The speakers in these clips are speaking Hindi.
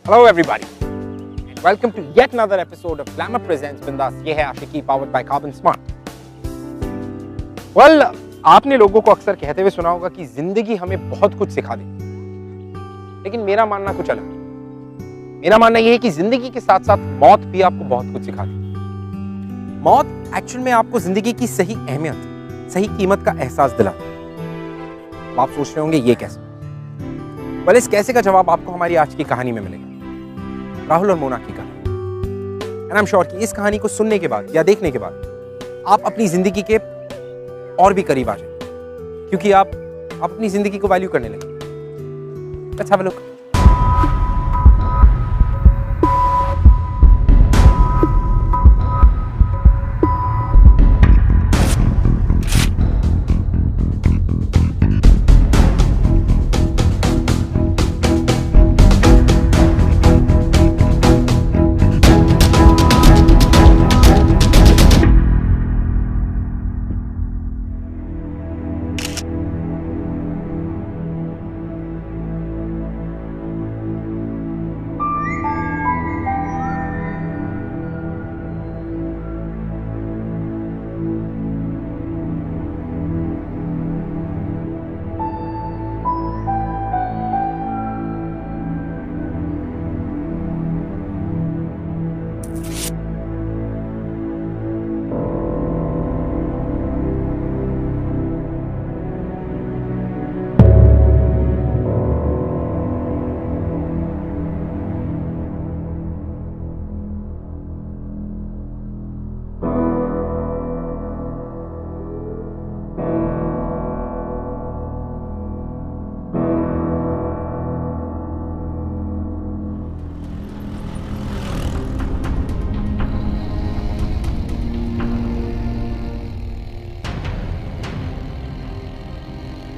Hello everybody, and welcome to yet another episode of Glamour Presents Bindas. ये है आशिकी powered by Carbon Smart. Well, आपने लोगों को अक्सर कहते हुए सुना होगा कि जिंदगी हमें बहुत कुछ सिखा देती है, लेकिन मेरा मानना कुछ अलग है। मेरा मानना यह है कि जिंदगी के साथ साथ मौत भी आपको बहुत कुछ सिखा देती है। मौत एक्चुअल में आपको जिंदगी की सही अहमियत, सही कीमत का एहसास दिलाती है। आप सोच रहे होंगे ये कैसे? well, इस कैसे का जवाब आपको हमारी आज की कहानी में मिलेगा, राहुल और मोना की कहानी। एंड आई एम श्योर कि इस कहानी को सुनने के बाद या देखने के बाद आप अपनी जिंदगी के और भी करीब आ जाएंगे, क्योंकि आप अपनी जिंदगी को वैल्यू करने लगे। Let's have a look.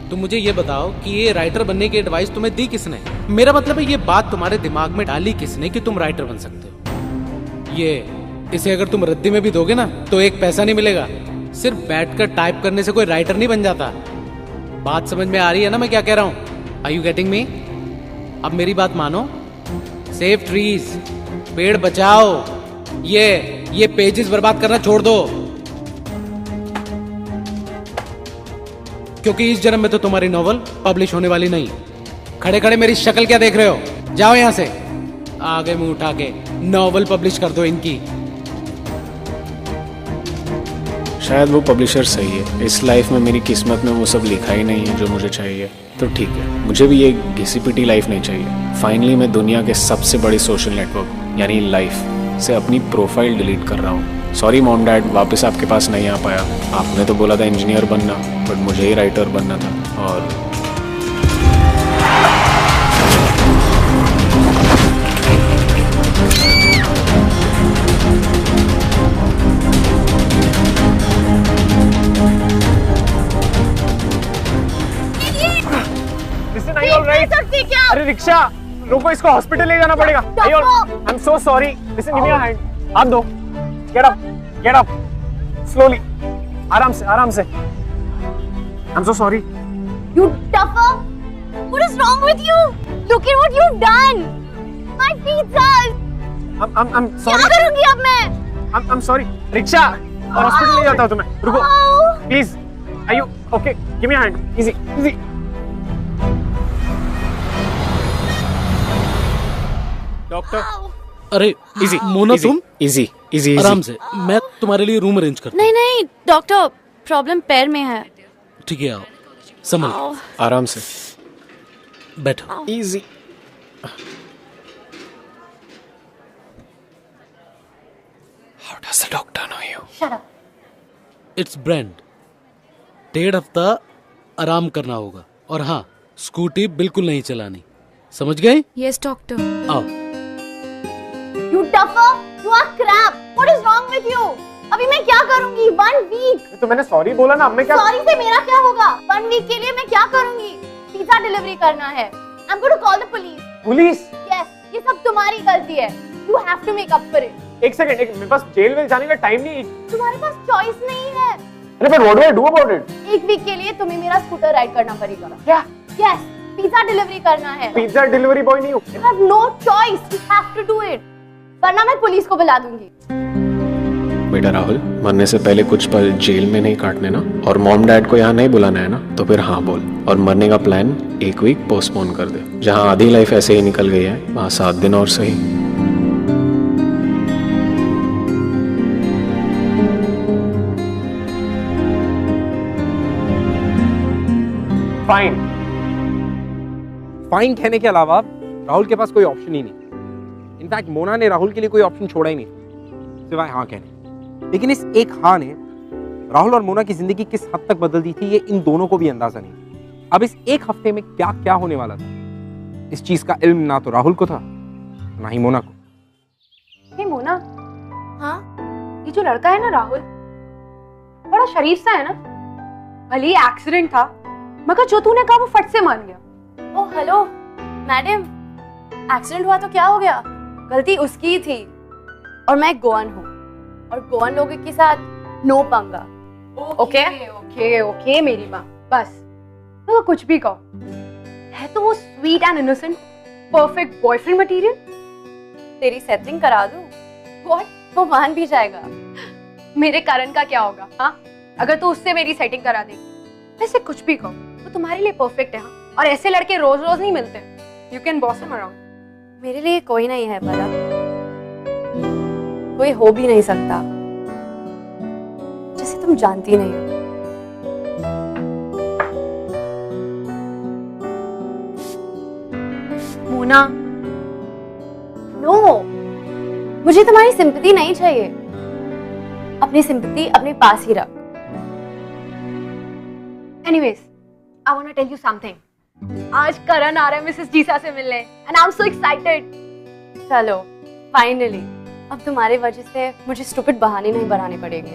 तो मुझे ये बताओ कि ये राइटर बनने की एडवाइस तुम्हें दी किसने? मेरा मतलब है ये बात तुम्हारे दिमाग में डाली किसने कि तुम राइटर बन सकते हो? इसे अगर तुम रद्दी में भी दोगे ना तो एक पैसा नहीं मिलेगा। सिर्फ बैठकर टाइप करने से कोई राइटर नहीं बन जाता। बात समझ में आ रही है ना मैं क्या कह रहा हूँ? Are you getting me? अब मेरी बात मानो, सेव ट्रीज, पेड़ बचाओ, ये पेजेस बर्बाद करना छोड़ दो, क्योंकि इस जन्म में तो तुम्हारी नॉवल पब्लिश होने वाली नहीं। खड़े खड़े मेरी शक्ल क्या देख रहे हो? जाओ यहां से, आगे मुंह उठा के नॉवल पब्लिश कर दो इनकी। शायद वो पब्लिशर सही है, इस लाइफ में मेरी किस्मत में वो सब लिखा ही नहीं है जो मुझे चाहिए। तो ठीक है, मुझे भी ये घिसी पिटी लाइफ नहीं चाहिए। फाइनली मैं दुनिया के सबसे बड़ी सोशल नेटवर्क यानी लाइफ से अपनी प्रोफाइल डिलीट कर रहा हूँ। सॉरी मॉम डैड, वापस आपके पास नहीं आ पाया। आपने तो बोला था इंजीनियर बनना, बट मुझे ही राइटर बनना था। और अरे रिक्शा रोको, इसको हॉस्पिटल ले जाना पड़ेगा। आई am so sorry. Listen, give me your hand. हाथ दो। गेट अप स्लोली, आराम से। I'm so sorry. You duffer! What is wrong with you? Look at what you've done. My pizzas. I'm sorry. क्या करूँगी अब मैं? I'm sorry. रिक्शा, हॉस्पिटल ले जाता हूँ तुम्हें। रुको, please. Are you okay? Give me a hand. Easy. Doctor. अरे इजी मोना, तुम इजी आराम से, मैं तुम्हारे लिए रूम अरेंज करता हूँ। नहीं डॉक्टर, प्रॉब्लम पैर में है। ठीक है, आओ, संभल, आराम से बैठो। Easy. How does the doctor know you? Shut up. It's brand. 1.5 हफ्ता आराम करना होगा, और हाँ, स्कूटी बिल्कुल नहीं चलानी, समझ गए? Yes doctor. आओ। You duffer! You are crap! What is wrong with you? अभी मैं क्या करूँगी? 1 week. तो मैंने सॉरी बोला ना, अब मैं क्या? सॉरी से मेरा क्या होगा? 1 week के लिए मैं क्या करूँगी? पिज्जा डिलीवरी करना है। I'm going to call the police. Police? Yes, ये सब तुम्हारी गलती है। You have to make up for it. एक सेकंड, मेरे पास जेल में जाने का टाइम नहीं। तुम्हारे पास चॉइस नहीं है। अरे but what do I do about it? 1 week के लिए तुम्हें मेरा स्कूटर राइड करना पड़ेगा। क्या? Yes, पिज्जा डिलीवरी करना है। पिज्जा डिलीवरी बॉय नहीं हूँ। You have no choice. You have to do it. वरना मैं पुलिस को बुला दूंगी। बेटा राहुल, मरने से पहले कुछ पल जेल में नहीं काटने ना, और मॉम डैड को यहाँ नहीं बुलाना है ना, तो फिर हाँ बोल। और मरने का प्लान 1 वीक पोस्टपोन कर दे। जहाँ आधी लाइफ ऐसे ही निकल गई है, वहाँ 7 दिन और सही। फाइन। फाइन कहने के अलावा राहुल के पास कोई ऑप्शन ही नहीं। इनफैक्ट मोना ने राहुल के लिए कोई ऑप्शन छोड़ा ही नहीं सिवाय हाँ कहने। लेकिन इस एक हाँ ने राहुल और मोना की जिंदगी किस हद तक बदल दी थी, ये इन दोनों को भी अंदाजा नहीं। अब इस एक हफ्ते में क्या क्या होने वाला था, इस चीज का इल्म ना तो राहुल को था ना ही मोना को। हे मोना, हाँ? ये जो लड़का है ना राहुल, बड़ा शरीफ सा है ना। भले ही एक्सीडेंट था, मगर जो तूने कहा वो फट से मान गया। ओह हेलो मैडम, एक्सीडेंट हुआ तो क्या हो गया? गलती उसकी ही थी। और मैं गोवन हूँ, और गोवन लोगों के साथ नो पंगा। ओके ओके ओके मेरी माँ, बस तो कुछ भी कहो, है तो वो sweet and innocent perfect boyfriend material. तेरी सेटिंग करा दूँ? व्हाट? वो मान भी जाएगा। मेरे कारण का क्या होगा? हाँ, अगर तू उससे मेरी सेटिंग करा देगी। वैसे कुछ भी कहो, वो तुम्हारे लिए परफेक्ट है। हाँ, और ऐसे लड़के रोज रोज नहीं मिलते। You can boss him around. मेरे लिए कोई नहीं है पलक, कोई हो भी नहीं सकता, जिसे तुम जानती नहीं हो। मोना, नो, मुझे तुम्हारी सिंपैथी नहीं चाहिए। अपनी सिंपैथी अपने पास ही रख। Anyways, I want to tell you something. आज करण आ रहा है मिसेस जीसा से मिलने, and I am so excited. चलो फाइनली, अब तुम्हारी वजह से मुझे स्टूपिड बहाने नहीं बनाने पड़ेंगे।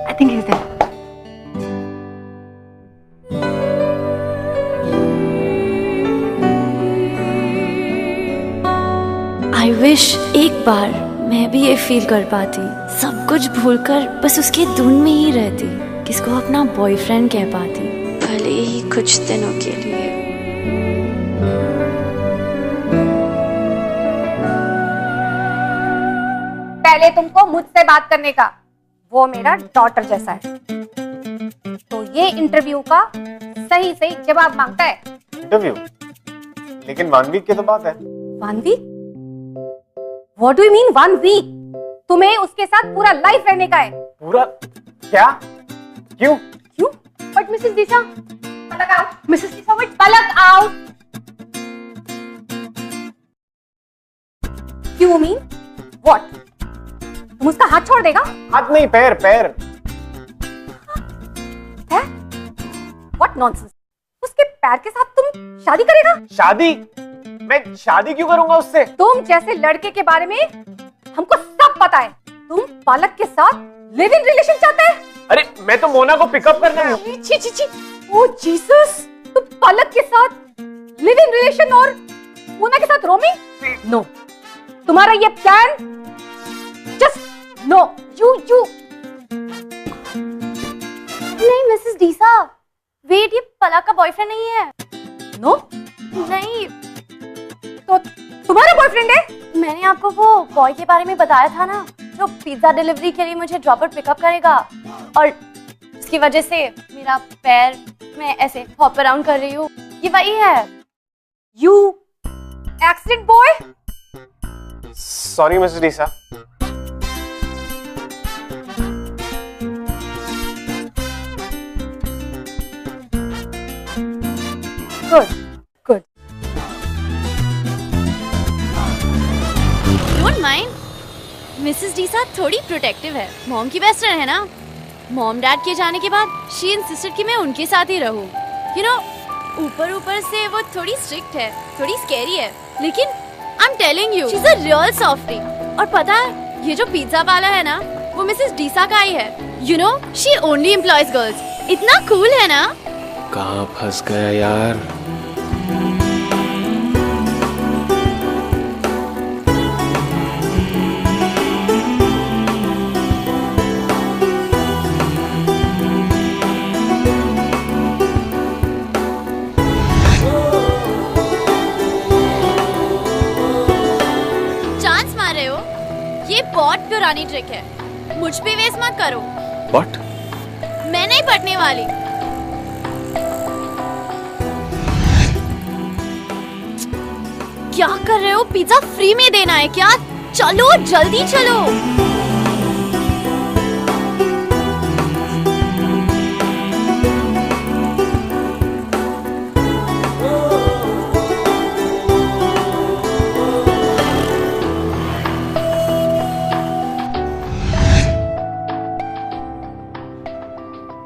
I think he is there. I wish एक बार मैं भी ये फील कर पाती, सब कुछ भूलकर बस उसके धुन में ही रहती, किसको अपना बॉयफ्रेंड कह पाती, भले ही कुछ दिनों के लिए। पहले तुमको मुझसे बात करने का, वो मेरा डॉटर जैसा है, तो ये इंटरव्यू का सही सही जवाब मांगता है। इंटरव्यू? लेकिन 1 वीक की तो बात है। 1 week? What do you mean 1 week? तुम्हें उसके साथ पूरा लाइफ रहने का है। पूरा? क्या? क्यों? क्यों? बट मिसेस दिशा, पलक आओ। मिसेस दिशा, बट पलक आओ। क्यों मीन? What? तुम उसका हाथ छोड़ देगा? हाथ नहीं, पैर पैर। है? What nonsense? उसके पैर के साथ तुम शादी करेगा? शादी? मैं शादी क्यों करूंगा उससे? तुम जैसे लड़के के बारे में हमको सब पता है। तुम पालक के साथ लिव इन रिलेशन चाहते हैं? अरे मैं तो मोना को पिकअप करना है। छी छी छी, ओ जीसस, तुम पालक के साथ लिव इन रिलेशन और मोना के साथ रोमिंग? नो, तुम्हारा ये प्लान जस्ट नो। यू नहीं मिसेस डीसा, वेट, ये पलक का बॉयफ्रेंड नहीं है। नो? नहीं, तो तुम्हारा बॉयफ्रेंड है? मैंने आपको वो बॉय के बारे में बताया था ना, जो पिज्जा डिलीवरी के लिए मुझे ड्रॉप और पिकअप करेगा, और उसकी वजह से मेरा पैर, मैं ऐसे हॉप अराउंड कर रही हूँ, ये वही है। You accident boy? Sorry Mrs D'Sa. Good good. Don't mind, Mrs D'Sa थोड़ी प्रोटेक्टिव है, मॉम की बेस्ट फ्रेंड है ना। मॉम डैड के जाने के बाद शी इंसिस्टेड कि मैं उनके साथ ही रहूं। यू नो, ऊपर ऊपर से वो थोड़ी स्ट्रिक्ट है, थोड़ी स्कैरी है, लेकिन I am telling you she is a real softie. और पता है, ये जो पिज्जा वाला है ना, वो मिसेस डीसा का ही है। You know, she only employees girls. इतना कूल है ना। कहाँ फंस गया यार। पुरानी ट्रिक है, मुझ पे वेस्ट मत करो। What? मैं नहीं पटने वाली। क्या कर रहे हो? पिज्जा फ्री में देना है क्या? चलो जल्दी चलो।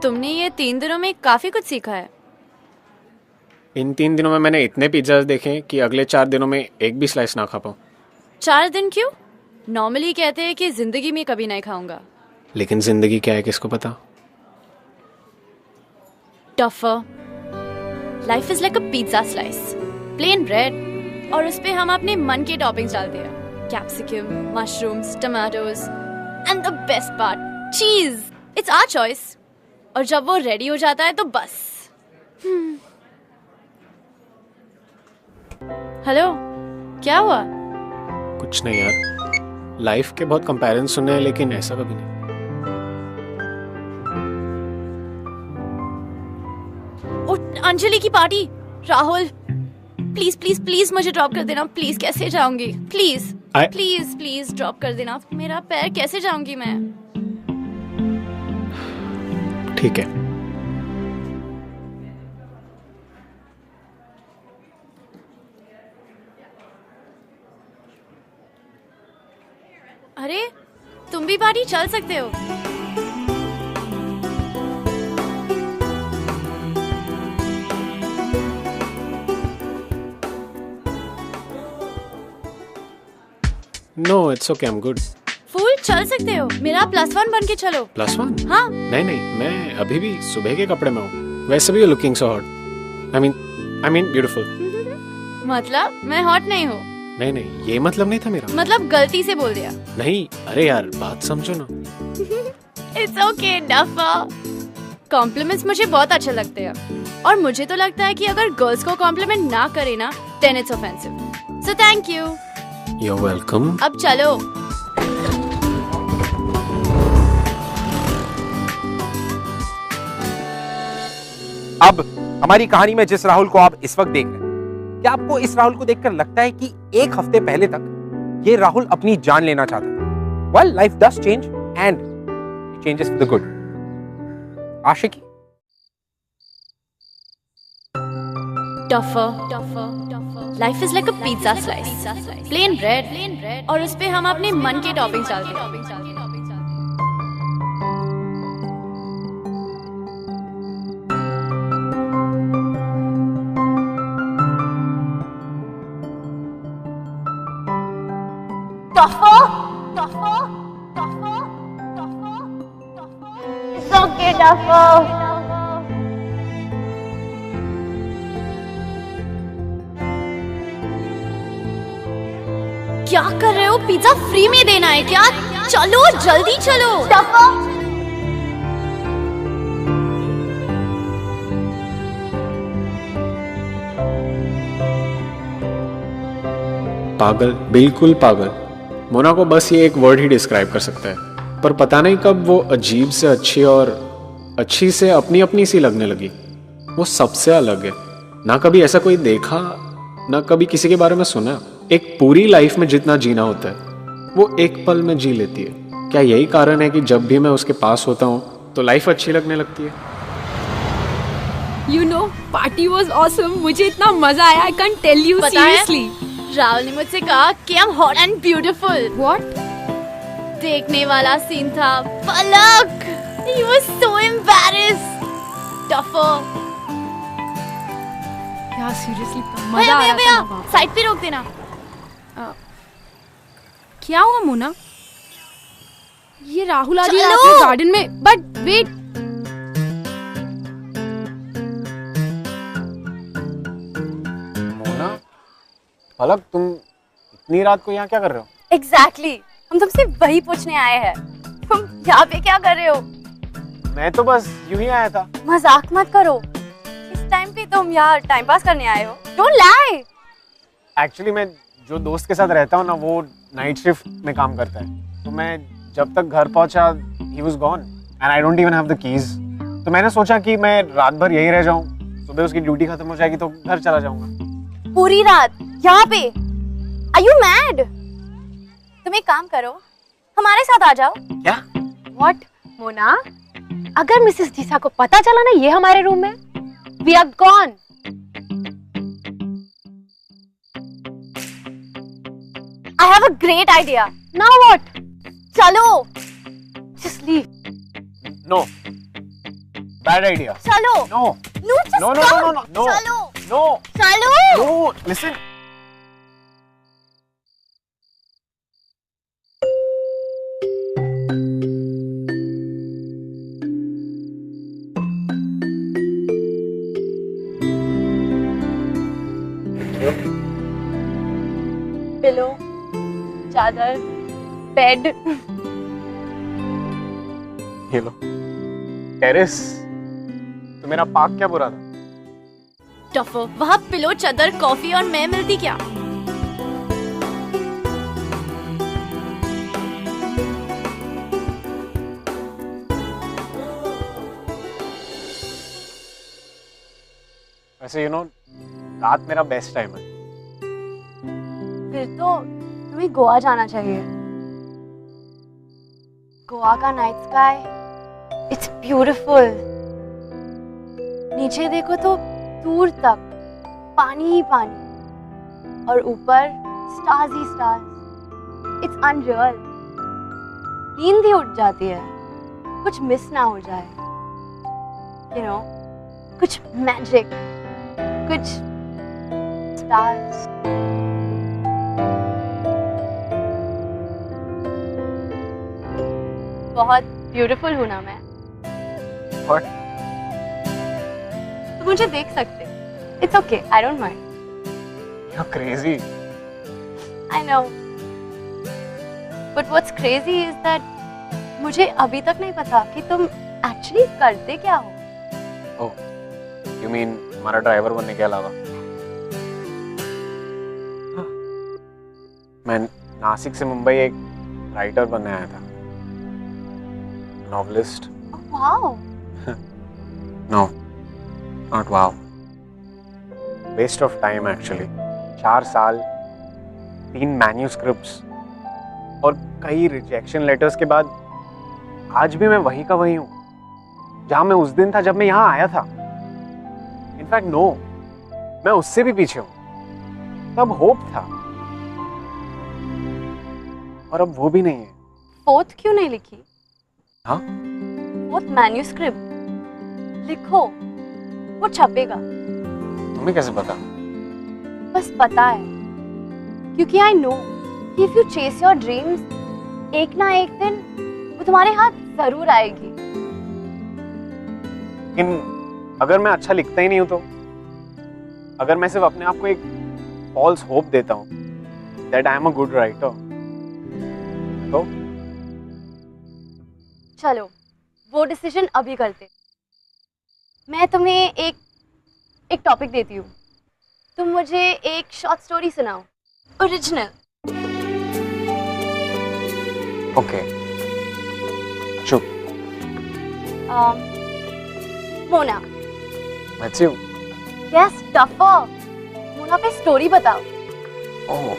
तुमने ये 3 दिनों में काफी कुछ सीखा है। इन 3 दिनों में मैंने इतने पिज्जाज देखे कि अगले 4 दिनों में एक भी स्लाइस ना खा पाऊँ। 4 दिन क्यों? नॉर्मली कहते हैं कि जिंदगी में कभी नहीं खाऊंगा। लेकिन जिंदगी क्या है किसको पता। Tougher. Life is like a pizza slice, plain bread, और उस पे हम अपने मन के टॉपिंग्स डालते हैं, capsicum, mushrooms, tomatoes, and the best part, cheese. It's our choice. और जब वो रेडी हो जाता है तो बस। हेलो, क्या हुआ? कुछ नहीं यार, लाइफ के बहुत कंपैरिजन सुने हैं लेकिन ऐसा कभी नहीं। अंजलि की party. Rahul, please please please मुझे ड्रॉप कर देना। प्लीज, कैसे जाऊंगी? प्लीज प्लीज प्लीज ड्रॉप कर देना। मेरा पैर कैसे जाऊंगी मैं? ठीक है। अरे, तुम भी पार्टी चल सकते हो। No, it's okay, I am good. Fool, चल सकते हो। मेरा +1 बन के चलो। +1? हाँ। नहीं, मैं अभी भी सुबह के कपड़े में हूँ। वैसे भी looking so hot. I mean beautiful. मतलब मैं हॉट नहीं हूँ? नहीं, ये मतलब नहीं था मेरा। मतलब गलती से बोल दिया। नहीं, अरे यार बात समझो ना। It's okay डफा। कॉम्प्लीमेंट्स मुझे बहुत अच्छे लगते हैं, और मुझे तो लगता है कि अगर गर्ल्स को कॉम्प्लीमेंट ना करे ना, then it's offensive. So thank you. You are welcome. अब चलो। अब हमारी कहानी में जिस राहुल को आप इस वक्त देख रहे हैं, क्या आपको इस राहुल को देखकर लगता है कि 1 हफ्ते पहले तक ये राहुल अपनी जान लेना चाहता था? Well, life does change and it changes for the good. Aashiqui. Tougher. Life is like a pizza slice, plain bread, और उस पे हम अपने मन के टॉपिंग्स डालते हैं। It's okay, Duffer. क्या कर रहे हो? पिज्जा फ्री में देना है क्या? चलो जल्दी चलो। पागल, बिल्कुल पागल। मोना को बस ये एक वर्ड ही डिस्क्राइब कर सकता है, पर पता नहीं कब वो अजीब से अच्छी और अच्छी से अपनी अपनी सी लगने लगी। वो सबसे अलग है। ना कभी ऐसा कोई देखा, ना कभी किसी के बारे में सुना। एक पूरी लाइफ में जितना जीना होता है वो एक पल में जी लेती है। क्या यही कारण है कि जब भी मैं उसके पास होता हूँ तो लाइफ अच्छी लगने लगती है? You know, party was awesome. मुझे इतना मजा आया, I can't tell you पता है? seriously. राहुल ने मुझसे कहा कि I'm hot and beautiful. What? देखने वाला सीन था। पलक! He was so embarrassed. Tougher. यार seriously मजा भैया आ भैया रहा भैया, था ना। साइड पे रोक देना। क्या हुआ मोना? ये राहुल आ रही है चलो। अपने गार्डन में, बट वेट। मोना, पलक, तुम इतनी रात को यहाँ क्या कर रहे हो? Exactly. हम तुमसे वही पूछने आए हैं। तुम यहाँ पे क्या कर रहे हो? मैं तो बस यूं ही आया था। मजाक मत करो। इस टाइम पे तुम यहाँ टाइम पास करने आए हो? Don't lie. एक्चुअली मैं जो दोस्त के साथ रहता हूँ ना, वो नाइट शिफ्ट में काम करता है, तो मैं जब तक घर पहुंचा he was gone and I don't even have the keys. तो मैंने सोचा कि मैं रात भर यहीं रह जाऊं, सुबह उसकी ड्यूटी खत्म हो जाएगी तो घर चला जाऊंगा। पूरी रात यहाँ पे? Are you mad? तुम एक काम करो, हमारे साथ आ जाओ। क्या? What? मोना, अगर मिसेस डीसा को पता चला ना ये हमारे रूम में, we are gone. I have a great idea. Now what? चलो, Just leave. No. Bad idea. चलो। No. No, just No, no, come. no, no, no. चलो, No. चलो। No. Listen. पिलो, चादर, बेड। ये लो। टेरेस। तो मेरा पार्क क्या बुरा था? टफो, वहाँ पिलो, चादर, कॉफी और मैं मिलती क्या? वैसे रात मेरा बेस्ट टाइम है। फिर तो तुम्हें गोवा जाना चाहिए। गोवा का नाइट स्काई, इट्स ब्यूटीफुल। नीचे देखो तो दूर तक पानी ही पानी, और ऊपर stars he stars. It's unreal. नींद ही उठ जाती है, कुछ मिस ना हो जाए। कुछ मैजिक, कुछ स्टार्स। बहुत ब्यूटीफुल हूं ना मैं? What? तुम मुझे देख सकते। It's okay, I don't mind. You're crazy. I know, but what's crazy is that मुझे अभी तक नहीं पता कि तुम एक्चुअली करते क्या हो। Oh, you mean हमारा ड्राइवर बनने के अलावा? मैं नासिक से मुंबई एक राइटर बनने आया था। Novelist. Wow. No, not wow. Waste of time actually. 4 साल, 3 manuscripts और कई रिजेक्शन लेटर्स के बाद आज भी मैं वही का वही हूँ जहाँ मैं उस दिन था जब मैं यहाँ आया था। इनफैक्ट नो, मैं उससे भी पीछे हूँ। तब होप था और अब वो भी नहीं है। फोर्थ क्यों नहीं लिखी? हाँ? फोर्थ मैन्यूस्क्रिप्ट लिखो, वो छपेगा। तुम्हें कैसे पता? बस पता है, क्योंकि आई नो कि if you chase your dreams, एक ना एक दिन वो तुम्हारे हाथ जरूर आएगी। लेकिन अगर मैं अच्छा लिखता ही नहीं हूं तो, अगर मैं सिर्फ अपने आप को एक फॉल्स होप देता हूं that I am a good writer, तो चलो वो डिसीजन अभी करते। मैं तुम्हें एक टॉपिक देती हूँ, तुम मुझे एक शॉर्ट स्टोरी सुनाओ, ओरिजिनल। ओके, चुप। Mona. That's you. Yes, tougher. Mona पे स्टोरी बताओ। Oh.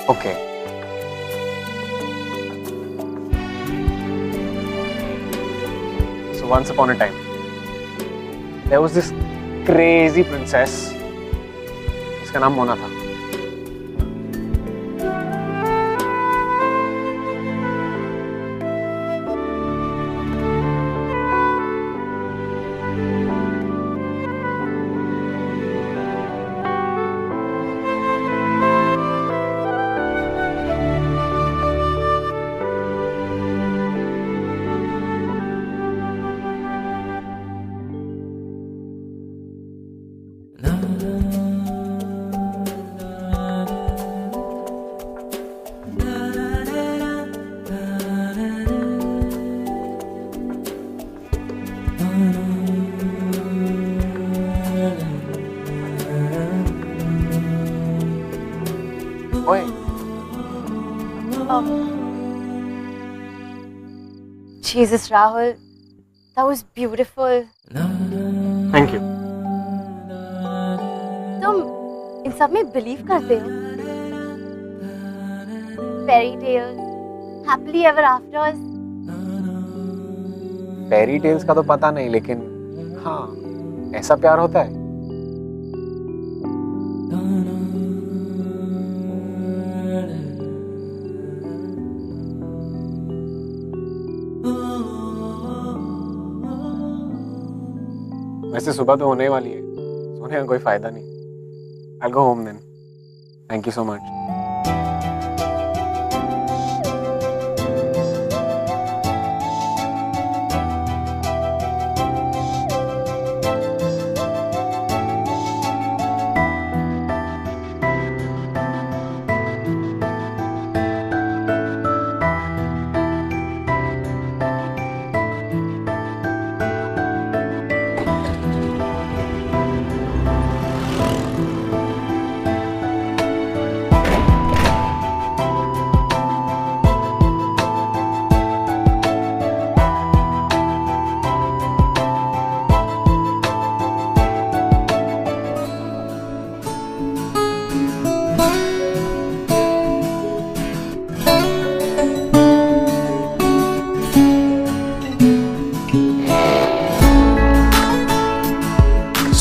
Okay. So once upon a time, there was this crazy princess. इसका नाम मोना था। Jesus, Rahul, that was beautiful. Thank you. तुम इन सब में बिलीव करते हो? Fairy tales, happily ever afters. Fairy tales का तो पता नहीं, लेकिन हाँ, ऐसा प्यार होता है। वैसे सुबह तो होने वाली है, सोने का कोई फायदा नहीं। I'll go home then. Thank you so much.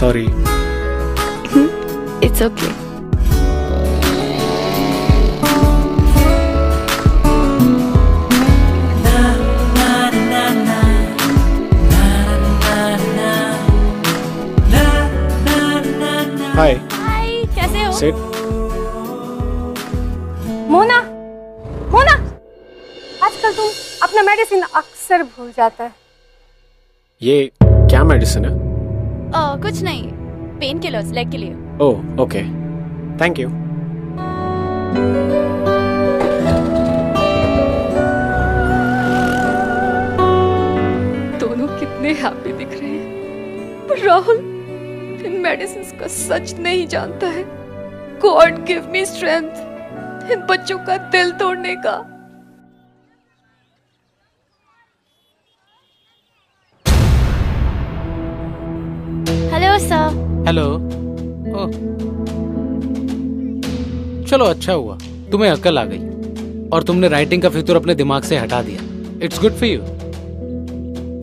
Sorry. It's okay. Hi. हाय, कैसे हो? Sit. मोना, मोना, आजकल तुम अपना मेडिसिन अक्सर भूल जाता है। ये क्या मेडिसिन है? कुछ नहीं, पेन किलर्स लेग के लिए। ओह, ओके। Thank you. दोनों कितने हैप्पी दिख रहे हैं, पर राहुल इन मेडिसिन का सच नहीं जानता है। God give me strength in बच्चों का दिल तोड़ने का। Hello sir. हेलो। ओह, चलो अच्छा हुआ, तुम्हें अक्ल आ गई और तुमने राइटिंग का फितूर अपने दिमाग से हटा दिया। It's good for you.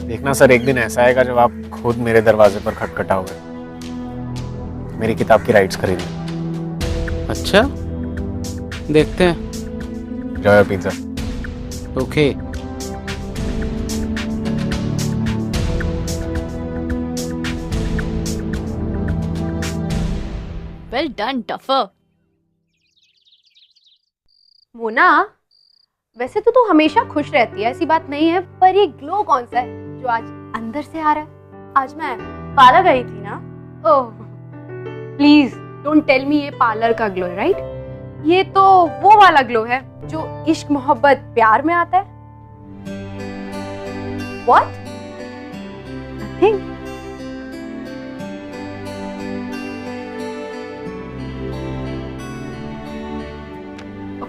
देखना सर, एक दिन ऐसा आएगा जब आप खुद मेरे दरवाजे पर खटखटाओगे, मेरी किताब की राइट्स खरीदनी। अच्छा, देखते हैं। Enjoy your pizza. Okay. Well done tougher. Mona, वैसे तो तू हमेशा खुश रहती है, ऐसी बात नहीं है, पर ये ग्लो कौन सा है जो आज अंदर से आ रहा है? आज मैं पार्लर गई थी ना। ओह, प्लीज डोंट टेल मी ये पार्लर का ग्लो है, राइट? ये तो वो वाला ग्लो है जो इश्क मोहब्बत प्यार में आता है। What? Nothing.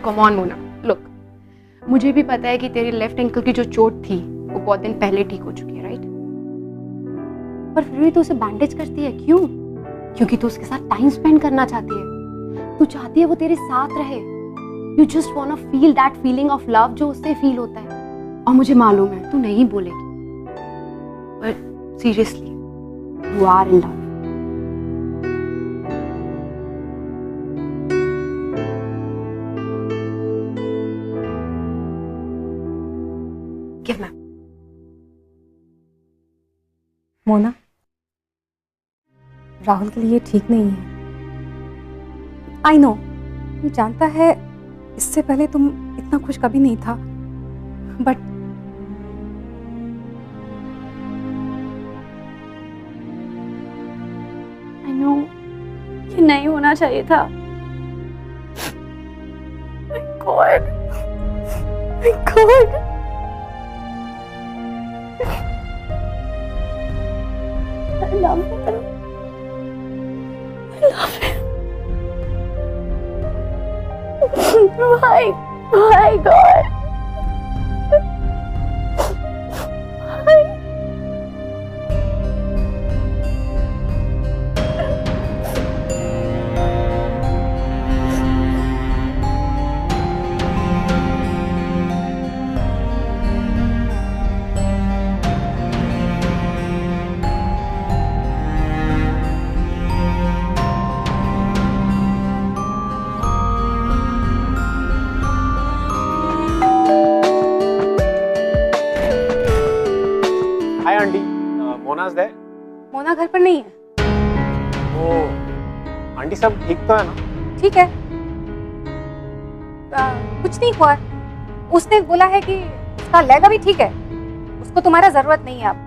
Come on Mona, look, मुझे भी पता है कि तेरी लेफ्ट एंकल की जो चोट थी वो बहुत दिन पहले ठीक हो चुकी है, राइट? पर फिर भी तू उसे बैंडेज करती है, क्यों? क्योंकि तू उसके साथ टाइम स्पेंड करना चाहती है, तू चाहती है वो तेरे साथ रहे। You just want to feel that feeling of love जो उससे फील होता है। और मुझे मालूम है तू नहीं बोलेगी, पर seriously you are in love. Give me. Mona, Rahul के लिए ठीक नहीं है। आई नो, जानता है इससे पहले तुम इतना खुश कभी नहीं था, बट आई नो ये नहीं होना चाहिए था। My God. My God. I love him. I love him. Why? Why, God? मोनाज दे? मोना घर पर नहीं है। वो आंटी सब ठीक तो है ना? ठीक है, कुछ नहीं हुआ। उसने बोला है कि उसका लेग अभी ठीक है, उसको तुम्हारा जरूरत नहीं है अब।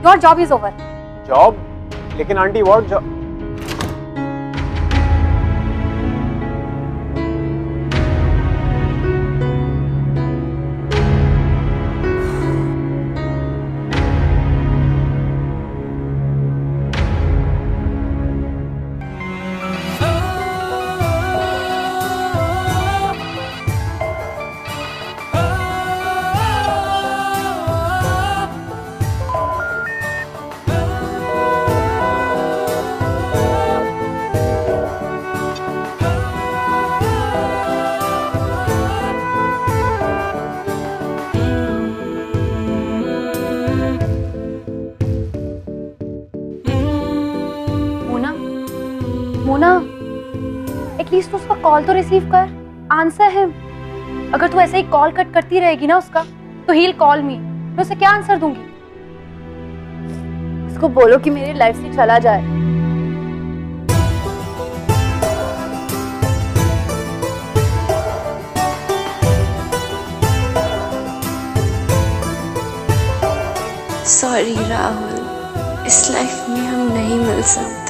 Your job is over. Job? लेकिन aunty what job? Mona, at least उसका कॉल तो रिसीव कर, आंसर हिम। अगर तू ऐसे ही कॉल कट करती रहेगी ना उसका, तो ही विल कॉल मी। मैं उसे क्या आंसर दूंगी? उसको बोलो कि मेरी लाइफ से चला जाए। सॉरी राहुल, इस लाइफ में हम नहीं मिल सकते।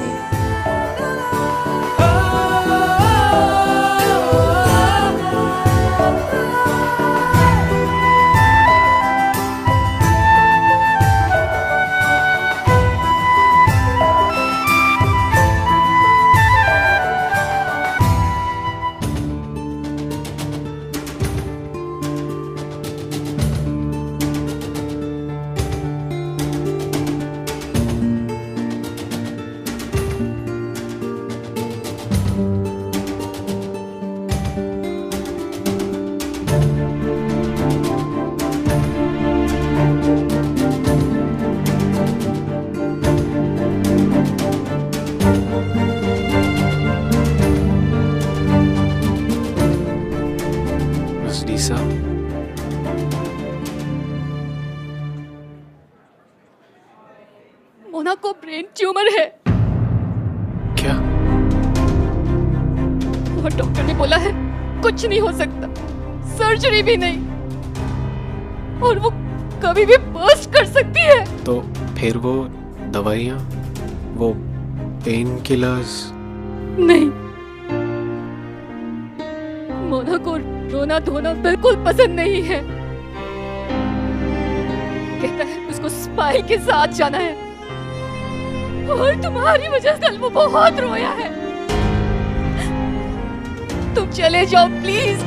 डीसा, मोना को ब्रेन ट्यूमर है। क्या? और डॉक्टर ने बोला है कुछ नहीं हो सकता, सर्जरी भी नहीं, और वो कभी भी बर्स्ट कर सकती है। तो फिर वो दवाइयाँ, वो पेन किलर्स? नहीं, मोना को रोना धोना बिल्कुल पसंद नहीं है। कहता है उसको स्पाई के साथ जाना है, और तुम्हारी वजह से कल वो बहुत रोया है। तुम चले जाओ प्लीज।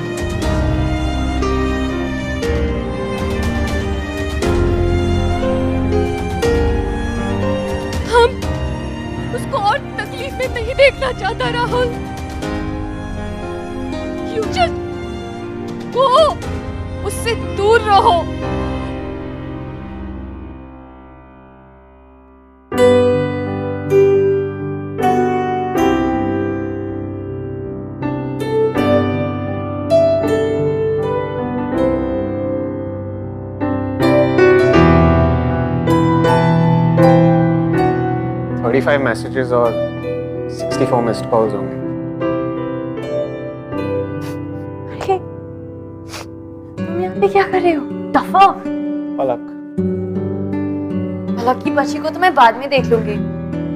हम उसको और तकलीफ में नहीं देखना चाहता राहुल। You just go, उससे दूर रहो। $35 मैसेजेस और 64 मिस्ड कॉल्स होंगे। तुम यहाँ पे क्या कर रहे हो? दफा। पलक, पलक की बच्ची को तो मैं बाद में देख लूंगी।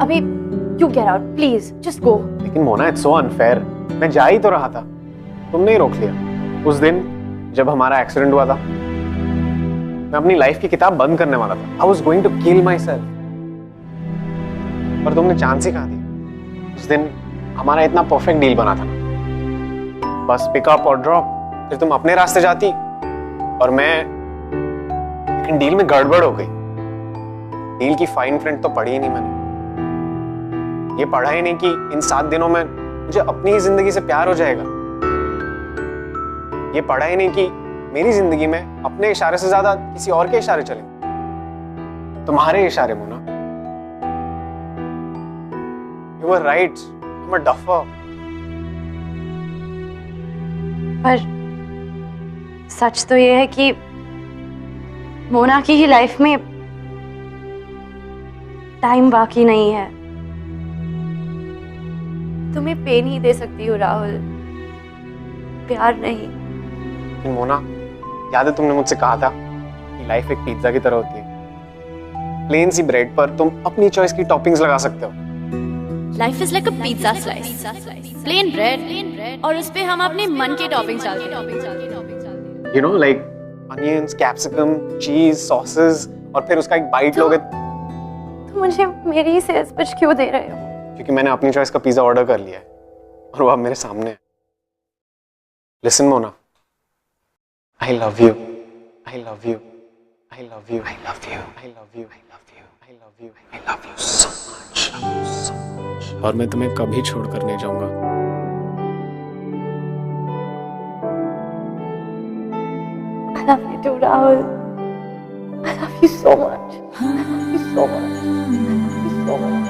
अभी you get out please, just go. लेकिन मोना इट्स सो अनफेयर। मैं जा ही तो रहा था, तुमने ही रोक लिया। उस दिन जब हमारा एक्सीडेंट हुआ था, मैं अपनी लाइफ की किताब बंद करने वाला था। I was going to kill myself, पर तुमने चांस ही कहा दी। उस दिन हमारा इतना परफेक्ट डील बना था, बस पिकअप और ड्रॉप। फिर तुम अपने रास्ते जाती और मैं, लेकिन डील में गड़बड़ हो गई। डील की फाइन प्रिंट तो पढ़ी ही नहीं मैंने। ये पढ़ा ही नहीं कि इन 7 दिनों में मुझे अपनी ही जिंदगी से प्यार हो जाएगा। ये पढ़ा ही नहीं कि मेरी जिंदगी में अपने इशारे से ज्यादा किसी और के इशारे चले, तुम्हारे इशारे। Mona, you were right, I'm a duffer। पर सच तो ये है कि मोना की ही लाइफ में टाइम बाकी नहीं है। तुम्हें पेन ही दे सकती हूँ राहुल, प्यार नहीं। मोना, याद है तुमने मुझसे कहा था कि लाइफ एक पिज्जा की तरह होती है। प्लेन सी ब्रेड पर तुम अपनी चॉइस की टॉपिंग्स लगा सकते हो। Life is like a pizza slice, plain bread, और उस पे हम अपने मन के टॉपिंग्स डालते हैं। You know, like onions, capsicum, चीज, सॉसेस, और फिर उसका एक बाइट लोगे। तो मुझे मेरी सेल्स पिच क्यों दे रहे हो? क्योंकि मैंने अपनी चॉइस का पिज्जा ऑर्डर कर लिया है और वो अब मेरे सामने है। Listen Mona, I love you, I love you, I love you, I love you, I love you, I love you, I love you, I love you so much. और मैं तुम्हें कभी छोड़कर नहीं जाऊंगा। I love you too, Rahul. I love you so much. I love you so much. I love you so much.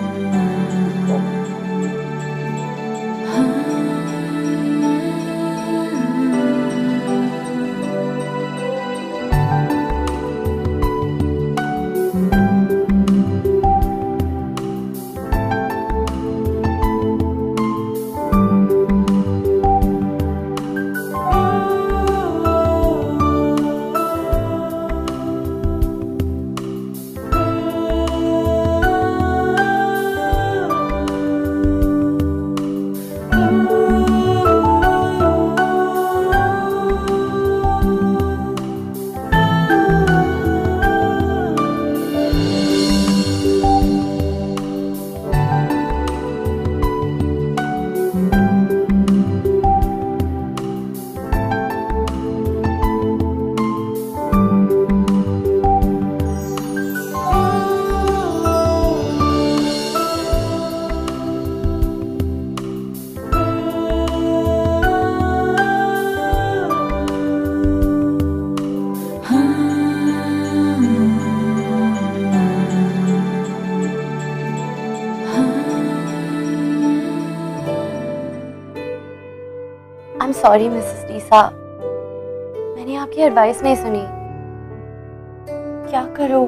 I'm sorry, Mrs. Disa. मैंने आपकी एडवाइस नहीं सुनी। क्या करूं?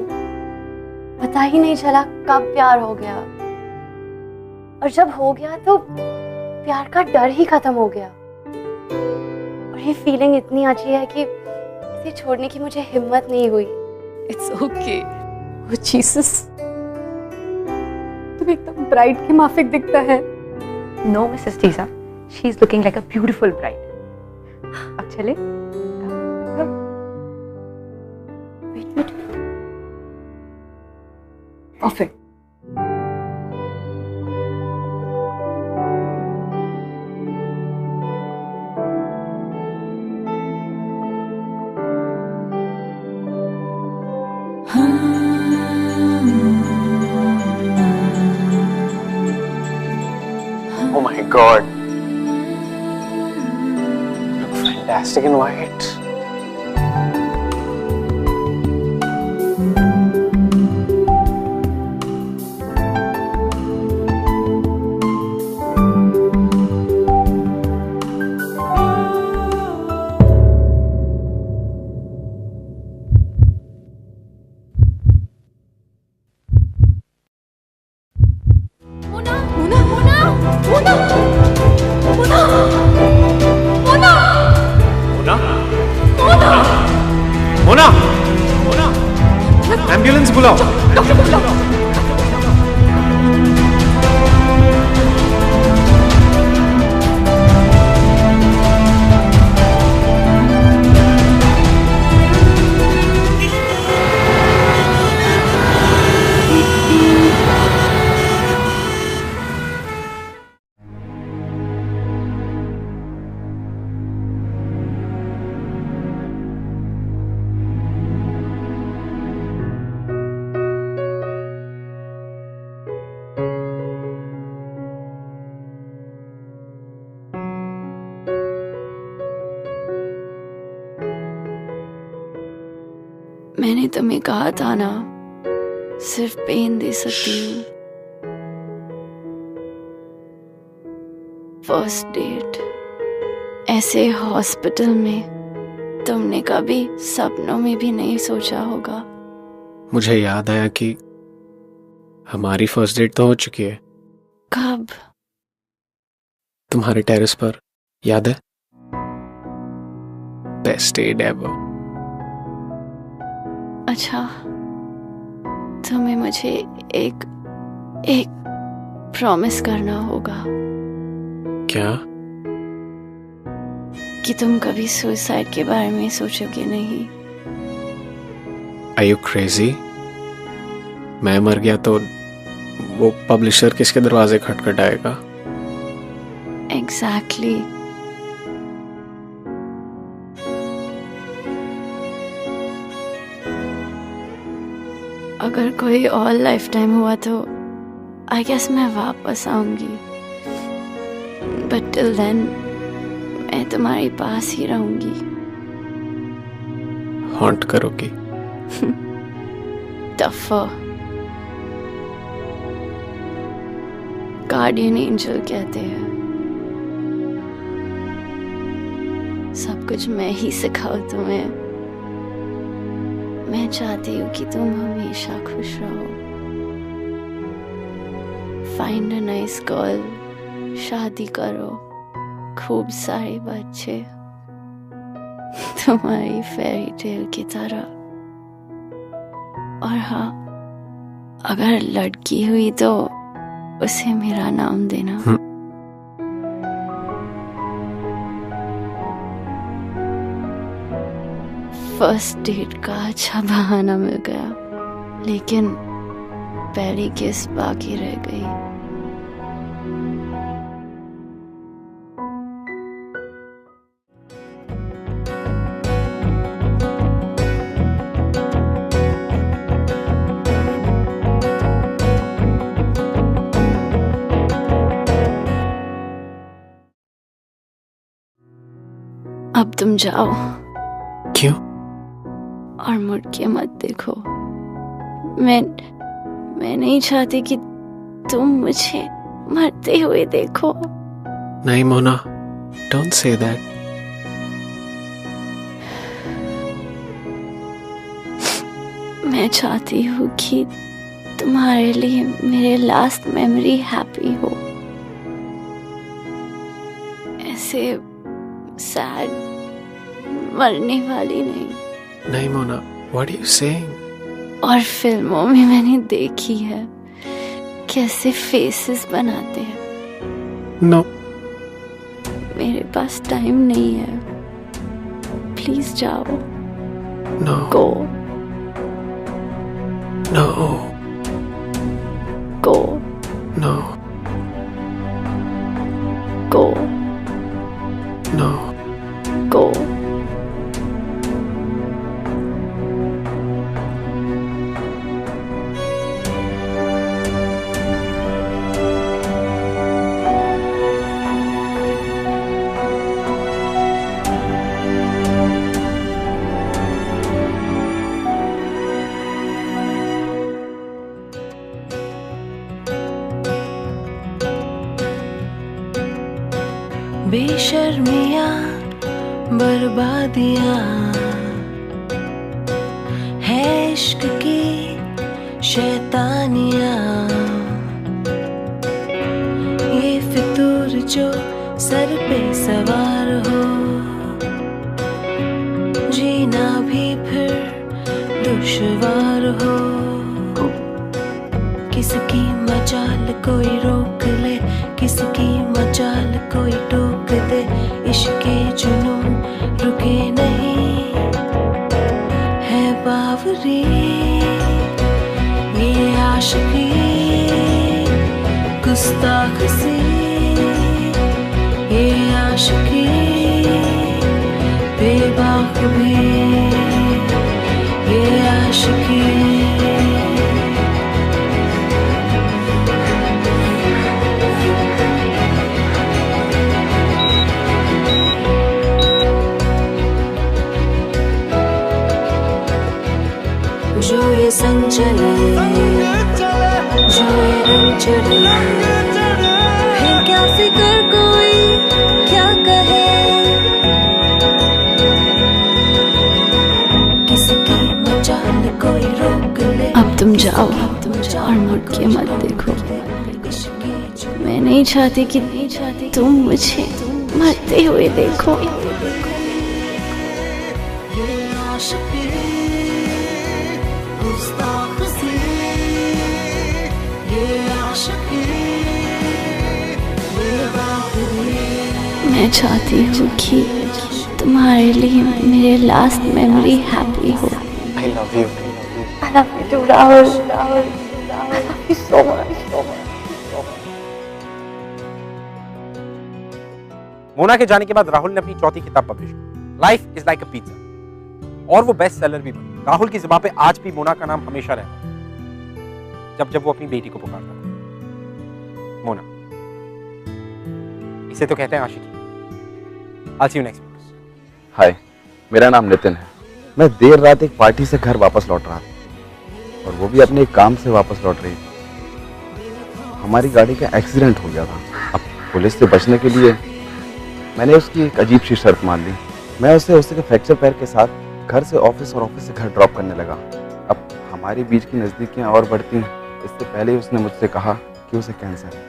पता ही नहीं चला कब प्यार हो गया, और जब हो गया तो प्यार का डर ही खत्म हो गया। और ये फीलिंग इतनी अच्छी है कि इसे छोड़ने की मुझे हिम्मत नहीं हुई। It's okay. वो जीसस, तुम एकदम ब्राइड के माफिक दिखता है। नो मिसेस टीसा, she is looking like a beautiful bride. अब चले? Wait. Perfect. Oh my God. Look fantastic in white. Mona, ambulance बुलाओ। डॉक्टर को बुलाओ। मैंने तुम्हें कहा था ना, सिर्फ पेन दे सकती हूँ। फर्स्ट डेट ऐसे हॉस्पिटल में तुमने कभी सपनों में भी नहीं सोचा होगा। मुझे याद आया कि हमारी फर्स्ट डेट तो हो चुकी है। कब? तुम्हारे टेरेस पर, याद है? Best date ever. अच्छा, तुम्हें मुझे एक प्रॉमिस करना होगा। क्या? कि तुम कभी सुसाइड के बारे में सोचोगे नहीं। Are you crazy? मैं मर गया तो वो पब्लिशर किसके दरवाजे खटखटाएगा? Exactly. अगर कोई और लाइफ टाइम हुआ तो आई गेस मैं वापस आऊंगी, बट टिल देन मैं तुम्हारे पास ही रहूंगी। हॉन्ट करोगी? टफर। गार्डियन एंजल कहते हैं। सब कुछ मैं ही सिखाऊं तुम्हें। मैं चाहती हूँ कि तुम हमेशा खुश रहो। फाइंड अ नाइस गर्ल, शादी करो, खूब सारे बच्चे, तुम्हारी फेरी टेल की तरह। और हाँ, अगर लड़की हुई तो उसे मेरा नाम देना। फर्स्ट डेट का अच्छा बहाना मिल गया, लेकिन पहली किस बाकी रह गई। अब तुम जाओ। क्यों? और मुड़ के मत देखो। मैं नहीं चाहती कि तुम मुझे मरते हुए देखो। नहीं मोना, डोंट से दैट। मैं चाहती हूँ कि तुम्हारे लिए मेरे लास्ट मेमोरी हैप्पी हो, ऐसे सैड मरने वाली नहीं। नहीं Mona, what are you saying? और फिल्मों में मैंने देखी है कैसे फेसेस बनाते हैं। नो, मेरे पास टाइम नहीं है। प्लीज जाओ। No go no go no go no go. बेशर्मियाँ बर्बादियाँ है इश्क की शैतानियाँ। ये फितूर जो सर पे सवार हो, जीना भी फिर दुश्वार हो। किसकी मजाल कोई रोक ले, किसकी मजाल कोई टोक दे। इश्के जुनून रुके नहीं है बावरी, ये आशिकी गुस्ताख सी, ये आशिकी बेबाक भी, ये आशिकी। जो ये संग चले, जो ये रंग चढ़े, फिर क्या फिक्र कोई क्या कहे। किसकी मजाल कोई रोक ले। अब तुम जाओ। और मुड़ के मत देखो। मैं नहीं चाहती कि तुम मुझे मरते हुए देखो। मैं चाहती हूँ कि तुम्हारे लिए मेरे लास्ट मेमोरी हैप्पी हो। I love you. I love you too, Rahul. I love you so much. Mona के जाने के बाद राहुल ने अपनी चौथी किताब पब्लिश की, life is like a pizza, और वो बेस्ट सेलर भी बनी। राहुल की जुबान पे आज भी मोना का नाम हमेशा रहता है, जब जब वो अपनी बेटी को पुकारता था। मोना, इसे तो कहते हैं आशिकी। I'll see you next week. हाय, मेरा नाम नितिन है। मैं देर रात एक पार्टी से घर वापस लौट रहा था और वो भी अपने एक काम से वापस लौट रही थी। हमारी गाड़ी का एक्सीडेंट हो गया था। अब पुलिस से बचने के लिए मैंने उसकी एक अजीब सी शर्त मान ली। मैं उसे उसके फ्रैक्चर पैर के साथ घर से ऑफिस और ऑफिस से घर ड्रॉप करने लगा। अब हमारे बीच की नज़दीकियाँ और बढ़ती हैं। इससे पहले ही उसने मुझसे कहा कि उसे कैंसर है।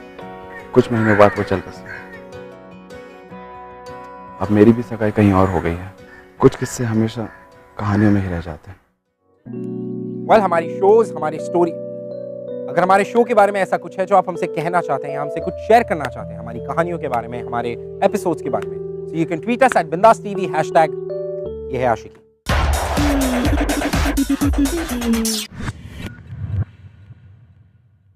कुछ महीने बाद वो चल बसी। अब मेरी भी सगाई कहीं और हो गई है। कुछ किस्से हमेशा कहानियों में ही रह जाते हैं। वेल, हमारी शोज, हमारी स्टोरी, अगर हमारे शो के बारे में ऐसा कुछ है जो आप हमसे कहना चाहते हैं या हमसे कुछ शेयर करना चाहते हैं, हमारी कहानियों के बारे में, हमारे एपिसोड्स के बारे में, so you can tweet us at बिंदास टीवी #, ये है आशिकी।